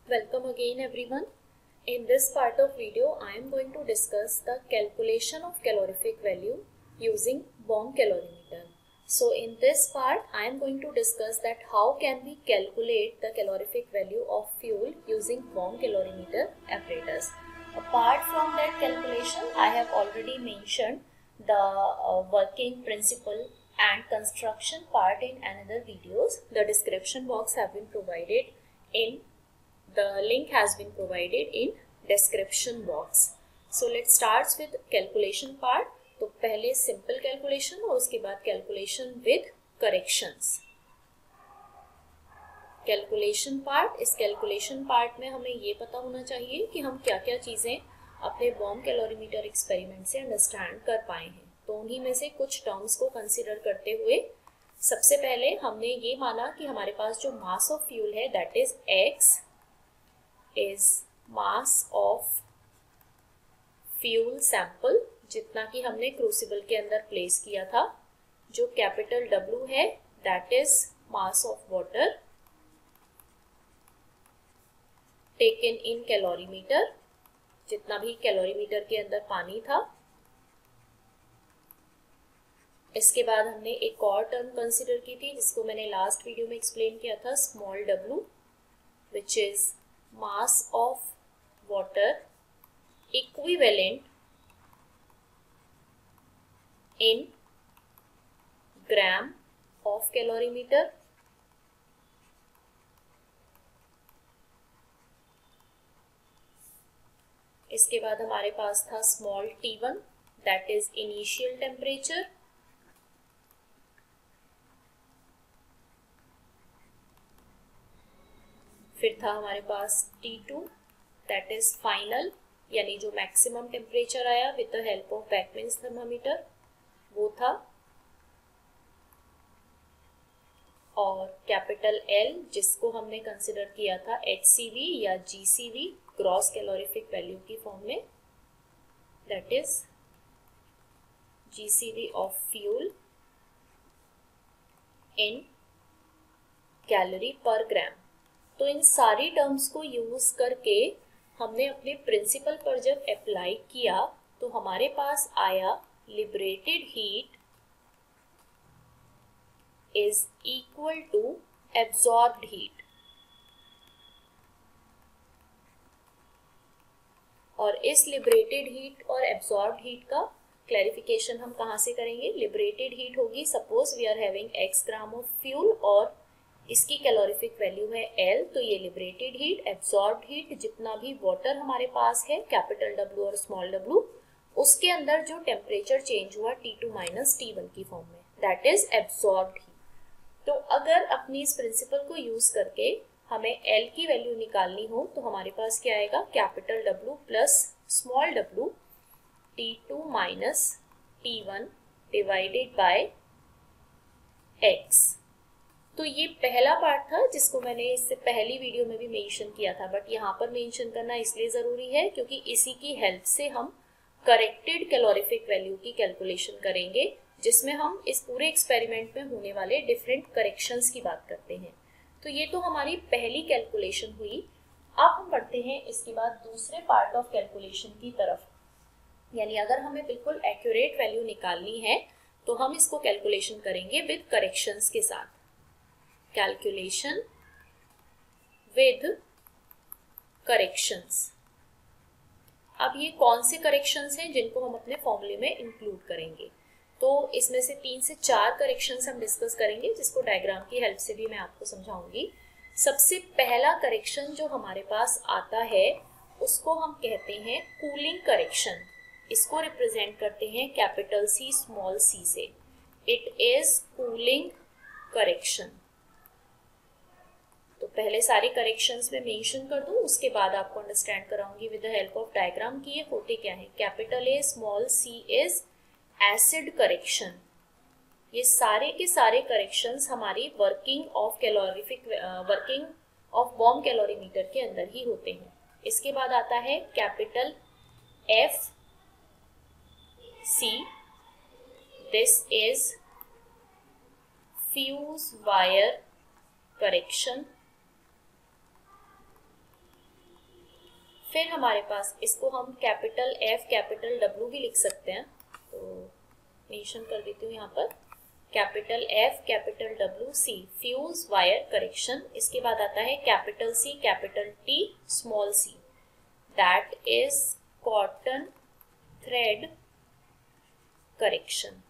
Welcome again everyone. In this part of video, I am going to discuss the calculation of calorific value using bomb calorimeter. So in this part, I am going to discuss that how can we calculate the calorific value of fuel using bomb calorimeter apparatus. Apart from that calculation, I have already mentioned the working principle and construction part in another videos. The description box have been provided in the link has been provided in description box. So let's start with calculation part. तो पहले simple calculation और उसके बाद calculation with corrections. Calculation part, इस calculation part में हमें ये पता होना चाहिए कि हम क्या क्या चीज़ें अपने bomb calorimeter experiment से understand कर पाए हैं. तो उन्हीं में से कुछ terms को consider करते हुए सबसे पहले हमने ये माना कि हमारे पास जो mass of fuel है that is X is mass of fuel sample जितना कि हमने क्रूसिबल के अंदर प्लेस किया था. जो कैपिटल W है that is mass of water taken in calorimeter जितना भी कैलोरीमीटर के अंदर पानी था. इसके बाद हमने एक और टर्म कंसिडर की थी जिसको मैंने लास्ट वीडियो में एक्सप्लेन किया था, small w, which is mass of water equivalent in gram of calorimeter. इसके बाद हमारे पास था small t1 that is initial temperature. फिर था हमारे पास T2 that is final यानी जो मैक्सिमम टेम्परेचर आया with the help of Beckmann's thermometer वो था. और कैपिटल L जिसको हमने कंसिडर किया था HCV या GCV ग्रॉस कैलोरीफिक वैल्यू की फॉर्म में, that is GCV of fuel in calorie पर ग्राम. तो इन सारी टर्म्स को यूज करके हमने अपने प्रिंसिपल पर जब अप्लाई किया तो हमारे पास आया liberated heat is equal to absorbed heat. और इस लिबरेटेड हीट और एब्जॉर्ब्ड हीट का क्लैरिफिकेशन हम कहाँ से करेंगे. लिबरेटेड हीट होगी, suppose we are having x gram of fuel और इसकी कैलोरीफिक वैल्यू है L, तो ये लिबरेटेड हीट, एब्जॉर्ब्ड हीट जितना भी वाटर हमारे पास है कैपिटल W और स्मॉल w, उसके अंदर जो टेम्परेचर चेंज हुआ T2 माइनस T1 की फॉर्म में, दैट इज एब्जॉर्ब्ड हीट. तो अगर अपनी इस प्रिंसिपल को यूज करके हमें L की वैल्यू निकालनी हो तो हमारे पास क्या आएगा, capital W plus small w T2 minus T1 divided by X. तो ये पहला पार्ट था जिसको मैंने इससे पहली वीडियो में भी मेंशन किया था, बट यहाँ पर मेंशन करना इसलिए ज़रूरी है क्योंकि इसी की हेल्प से हम करेक्टेड कैलोरीफिक वैल्यू की कैलकुलेशन करेंगे जिसमें हम इस पूरे एक्सपेरिमेंट में होने वाले डिफरेंट करेक्शंस की बात करते हैं. तो ये तो हमारी पहली कैलकुलेशन हुई. अब हम बढ़ते हैं इसके बाद दूसरे पार्ट ऑफ कैलकुलेशन की तरफ. यानी अगर हमें बिल्कुल एक्यूरेट वैल्यू निकालनी है तो हम इसको कैलकुलेशन करेंगे विद करेक्शंस के साथ. Calculation with corrections. अब ये कौन से करेक्शंस हैं जिनको हम अपने फॉर्मूले में इंक्लूड करेंगे. तो इसमें से 3 से 4 करेक्शंस हम डिस्कस करेंगे जिसको डायग्राम की हेल्प से भी मैं आपको समझाऊंगी. सबसे पहला करेक्शन जो हमारे पास आता है उसको हम कहते हैं कूलिंग करेक्शन. इसको रिप्रेजेंट करते हैं कैपिटल C स्मॉल c से. It is cooling correction. तो पहले सारे करेक्शंस में मेंशन कर दूं, उसके बाद आपको अंडरस्टैंड कराऊंगी with the help of diagram कि ये होते क्या है. Capital A small c is acid correction. ये सारे के सारे करेक्शंस हमारी वर्किंग ऑफ बॉम्ब कैलोरीमीटर के अंदर ही होते हैं. इसके बाद आता है capital F C. This is fuse wire correction. फिर हमारे पास इसको हम कैपिटल F कैपिटल W भी लिख सकते हैं, तो मेंशन कर देती हूँ यहाँ पर capital F capital W C fuse wire correction. इसके बाद आता है capital C capital T small c, that is cotton thread correction.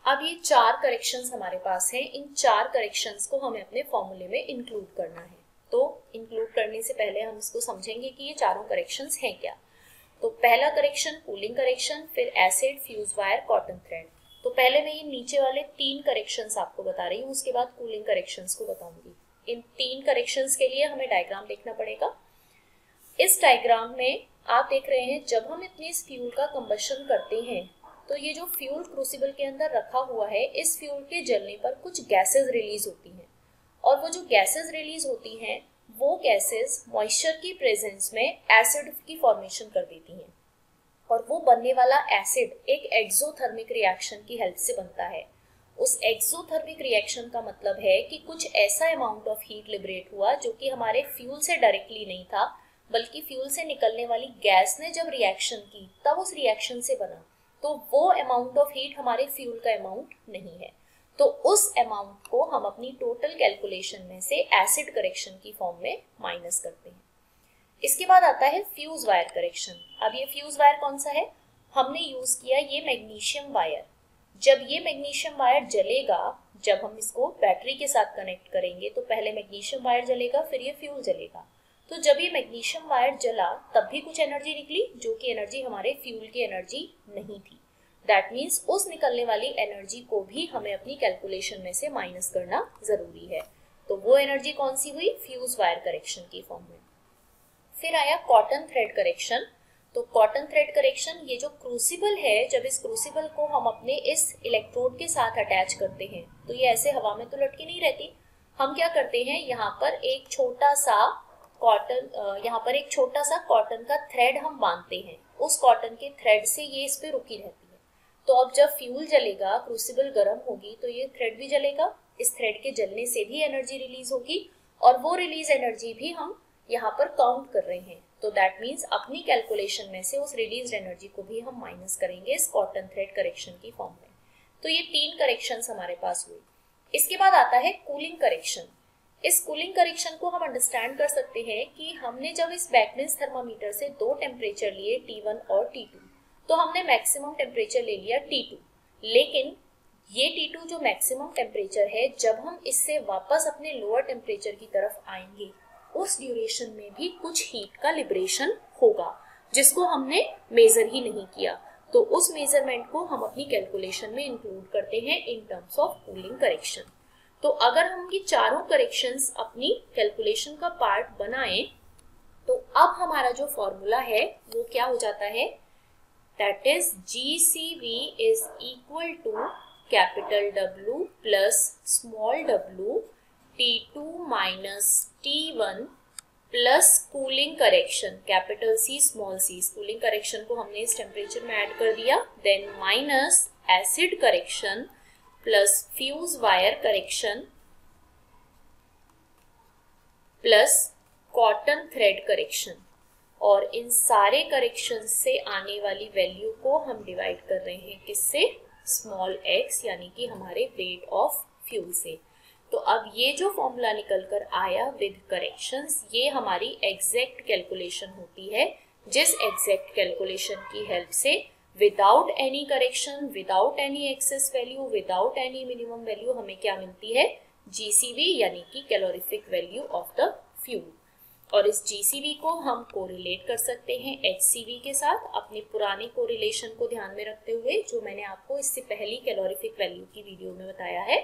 अब ये 4 करेक्शंस हमारे पास हैं, इन 4 करेक्शंस को हमें अपने फॉर्मूले में इंक्लूड करना है। तो इंक्लूड करने से पहले हम इसको समझेंगे कि ये चारों करेक्शंस हैं क्या। तो पहला करेक्शन कूलिंग करेक्शन, फिर acid, fuse wire, cotton thread. तो पहले मैं ये नीचे वाले 3 करेक्शंस आपको बता रही हूँ, उसके बाद कूलिंग करेक्शंस को बताऊंगी। इन 3 करेक्शंस के लिए हमें डायग्राम देखना पड़ेगा। इस डायग्राम में आप देख रहे हैं जब हम इतनी फ्यूल का कंबशन करते हैं तो ये जो फ्यूल क्रूसिबल के अंदर रखा हुआ है, इस फ्यूल के जलने पर कुछ गैसेस रिलीज होती हैं, और वो जो गैसेस रिलीज होती हैं वो गैसेस मॉइस्चर की प्रेजेंस में एसिड की फॉर्मेशन कर देती हैं, और वो बनने वाला एसिड एक एक्सोथर्मिक रिएक्शन की हेल्प से बनता है। उस एक्सोथर्मिक रिएक्शन का मतलब है कि कुछ ऐसा अमाउंट ऑफ हीट लिबरेट हुआ जो कि हमारे फ्यूल से डायरेक्टली नहीं था, बल्कि फ्यूल से निकलने वाली गैस ने जब रिएक्शन की तब उस रिएक्शन से बना। तो वो अमाउंट ऑफ हीट हमारे फ्यूल का अमाउंट नहीं है, तो उस अमाउंट को हम अपनी टोटल कैलकुलेशन में से एसिड करेक्शन की फॉर्म में माइनस करते हैं। इसके बाद आता है फ्यूज वायर करेक्शन। अब ये फ्यूज वायर कौन सा है, हमने यूज किया ये मैग्नीशियम वायर। जब ये मैग्नीशियम वायर जलेगा, जब हम इसको बैटरी के साथ कनेक्ट करेंगे तो पहले मैग्नीशियम वायर जलेगा, फिर ये फ्यूल जलेगा। तो जब ये मैग्नीशियम वायर जला तब भी कुछ एनर्जी निकली, जो कि एनर्जी हमारे फ्यूल की एनर्जी नहीं थी। दैट मीन्स उस निकलने वाली एनर्जी को भी हमें अपनी कैलकुलेशन में से माइनस करना जरूरी है। तो वो एनर्जी कौन सी हुई, फ्यूज वायर करेक्शन की फॉर्म में। फिर आया कॉटन थ्रेड करेक्शन। तो कॉटन थ्रेड करेक्शन, ये जो क्रूसिबल है, जब इस क्रूसिबल को हम अपने इस इलेक्ट्रोड के साथ अटैच करते हैं तो ये ऐसे हवा में तो लटकी नहीं रहती। हम क्या करते हैं, यहाँ पर एक छोटा सा कॉटन का थ्रेड हम बांधते हैं, उस कॉटन के थ्रेड से ये इस पे रुकी रहती है। तो अब जब फ्यूल जलेगा, क्रूसिबल गर्म होगी, तो ये थ्रेड भी जलेगा, इस थ्रेड के जलने से भी एनर्जी रिलीज होगी, और वो रिलीज एनर्जी भी हम यहाँ पर काउंट कर रहे हैं। तो दैट मीन्स अपनी कैलकुलेशन में से उस रिलीज एनर्जी को भी हम माइनस करेंगे इस कॉटन थ्रेड करेक्शन की फॉर्म में। तो ये 3 करेक्शंस हमारे पास हुई। इसके बाद आता है कूलिंग करेक्शन। इस कूलिंग करेक्शन को हम अंडरस्टैंड कर सकते हैं कि हमने जब इस बैकलेंस थर्मामीटर से 2 टेम्परेचर लिए T1 और T2, तो हमने मैक्सिमम टेम्परेचर ले लिया T2, लेकिन ये T2 जो मैक्सिमम टेम्परेचर है, जब हम इससे वापस अपने लोअर टेम्परेचर की तरफ आएंगे उस ड्यूरेशन में भी कुछ हीट का लिबरेशन होगा, जिसको हमने मेजर ही नहीं किया। तो उस मेजरमेंट को हम अपनी कैलकुलेशन में इंक्लूड करते हैं in terms of cooling correction. तो अगर हम ये चारों करेक्शंस अपनी कैलकुलेशन का पार्ट बनाएं तो अब हमारा जो फॉर्मूला है वो क्या हो जाता है, that is GCV is equal to capital W plus small w T2 minus T1 plus cooling correction capital C small c। Cooling correction को हमने इस टेम्परेचर में ऐड कर दिया, then minus acid correction plus fuse wire correction plus cotton thread correction, और इन सारे correction से आने वाली वैल्यू को हम डिवाइड कर रहे हैं किससे, स्मॉल x, यानी कि हमारे वेट ऑफ फ्यूल से। तो अब ये जो फॉर्मूला निकल कर आया विद करेक्शंस, ये हमारी एग्जैक्ट कैलकुलेशन होती है, जिस एग्जैक्ट कैलकुलेशन की हेल्प से without any correction, without any excess value, without any minimum value हमें क्या मिलती है, GCV, यानी कि calorific value of the fuel. और इस GCV को हम कोरिलेट कर सकते हैं HCV के साथ, अपने पुराने कोरिलेशन को ध्यान में रखते हुए, जो मैंने आपको इससे पहली कैलोरीफिक वैल्यू की वीडियो में बताया है।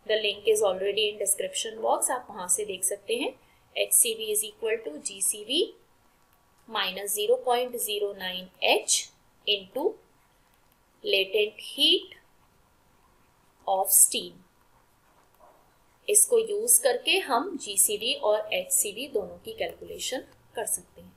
The link is already in description box, आप वहां से देख सकते हैं। HCV is equal to GCV minus 0.09 H into latent heat of steam। इसको यूज करके हम GCV और HCV दोनों की कैलकुलेशन कर सकते हैं।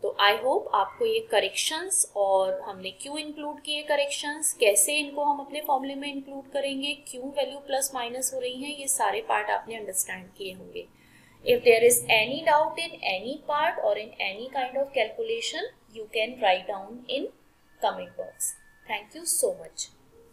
तो आई होप आपको ये करेक्शंस और हमने क्यों इंक्लूड किए करेक्शंस, कैसे इनको हम अपने फॉर्मूले में इंक्लूड करेंगे, क्यों वैल्यू प्लस माइनस हो रही हैं, ये सारे पार्ट आपने अंडरस्टैंड किए होंगे। If there is any doubt in any part or in any kind of calculation, you can write down in comment box. Thank you so much.